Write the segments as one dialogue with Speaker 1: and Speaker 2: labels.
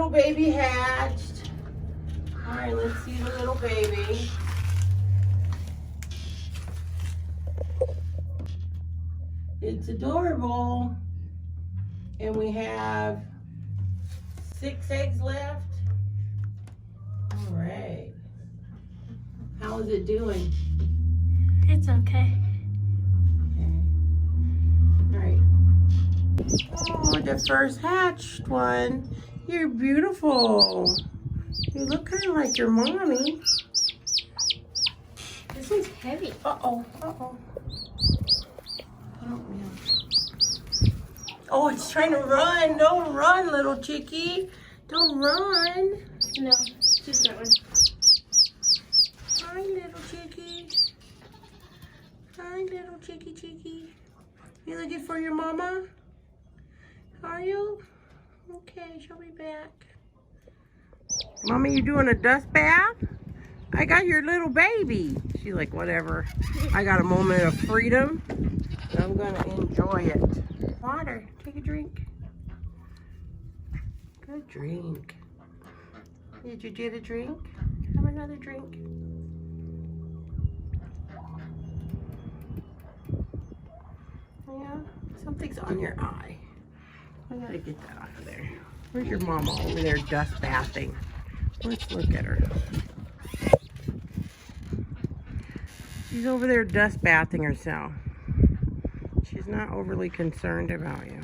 Speaker 1: little baby hatched. All right, let's see the little baby. It's adorable. And we have 6 eggs left. All right. How is it doing?
Speaker 2: It's okay.
Speaker 1: Okay. All right. Oh, the first hatched one. You're beautiful. You look kind of like your mommy.
Speaker 2: This one's heavy.
Speaker 1: Uh-oh, uh-oh. Oh, it's trying to run. Don't run, little chickie. Don't run.
Speaker 2: No, just that one.
Speaker 1: Hi, little chickie. Hi, little chickie. You looking for your mama? Are you? Okay, she'll be back. Mommy, you doing a dust bath? I got your little baby. She's like, whatever. I got a moment of freedom. And I'm gonna enjoy it. Water, take a drink. Good drink. Did you get a drink? Have another drink. Yeah, something's on your eye. I gotta get that out of there. Where's your mama over there dust bathing? Let's look at her. She's over there dust bathing herself. She's not overly concerned about you.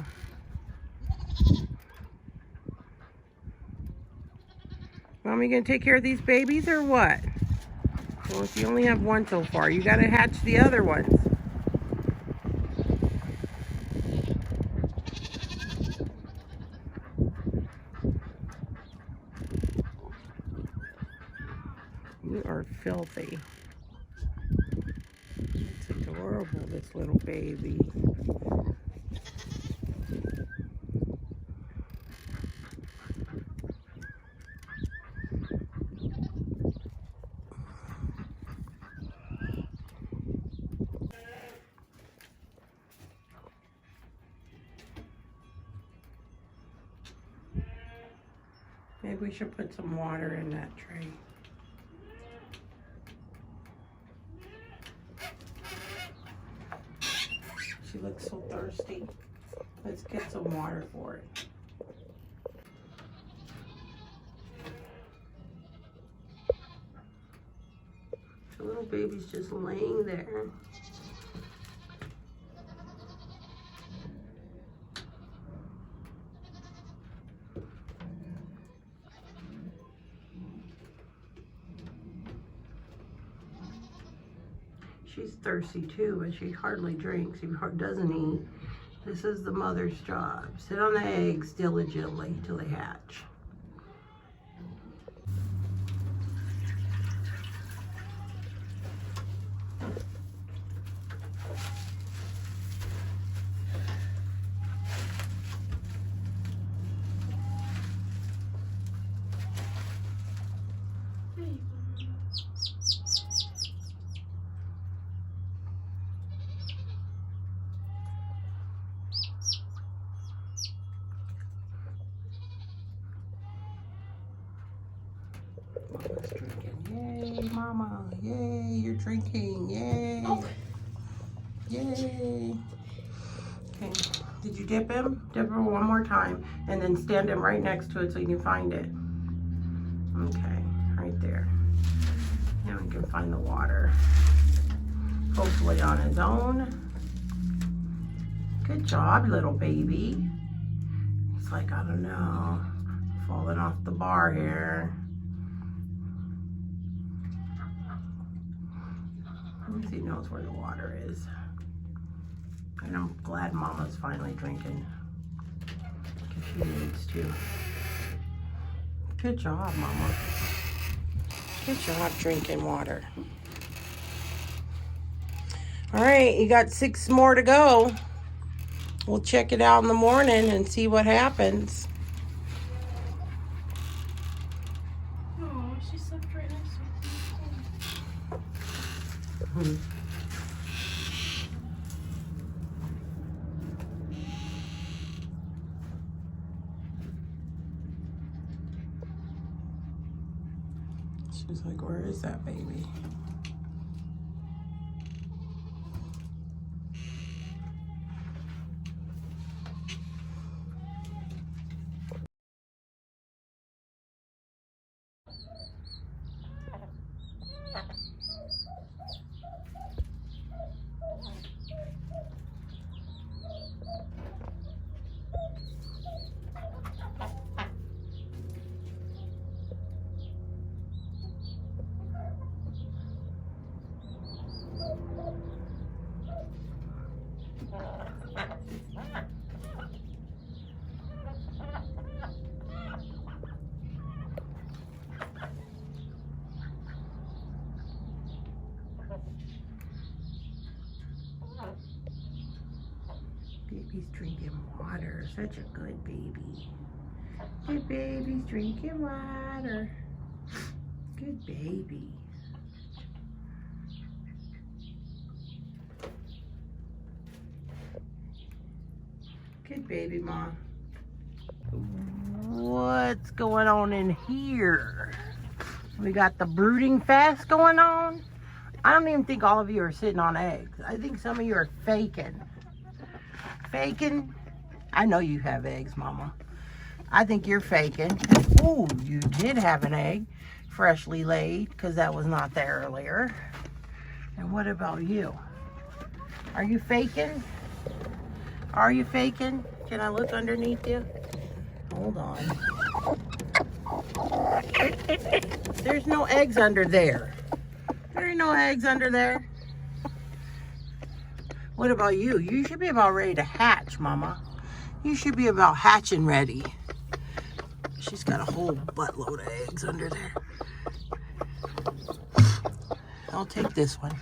Speaker 1: Mommy gonna take care of these babies or what? Well, if you only have one so far, you gotta hatch the other ones. You are filthy. It's adorable, this little baby. Maybe we should put some water in that tray. She looks so thirsty. Let's get some water for it. The little baby's just laying there. She's thirsty too, but she hardly drinks. She doesn't eat. This is the mother's job. Sit on the eggs diligently till they hatch. Mama's drinking. Yay, Mama. Yay, you're drinking. Yay.
Speaker 2: Oh.
Speaker 1: Yay. Okay, did you dip him? Dip him one more time and then stand him right next to it so you can find it. Okay, right there. Now we can find the water. Hopefully on his own. Good job, little baby. It's like, I don't know, falling off the bar here. At least he knows where the water is. And I'm glad Mama's finally drinking. Because she needs to. Good job, Mama. Good job drinking water. All right, you got 6 more to go. We'll check it out in the morning and see what happens.
Speaker 2: Oh, she slept right next to me.
Speaker 1: baby's drinking water. Such a good baby. Good baby's drinking water. Good baby. Good baby, Mom. What's going on in here? We got the brooding fast going on. I don't even think all of you are sitting on eggs. I think some of you are faking. Faking? I know you have eggs, Mama. I think you're faking. Oh, you did have an egg freshly laid because that was not there earlier. And what about you? Are you faking? Are you faking? Can I look underneath you? Hold on. There's no eggs under there. There ain't no eggs under there. What about you? You should be about ready to hatch, Mama. You should be about hatching ready. She's got a whole buttload of eggs under there. I'll take this one.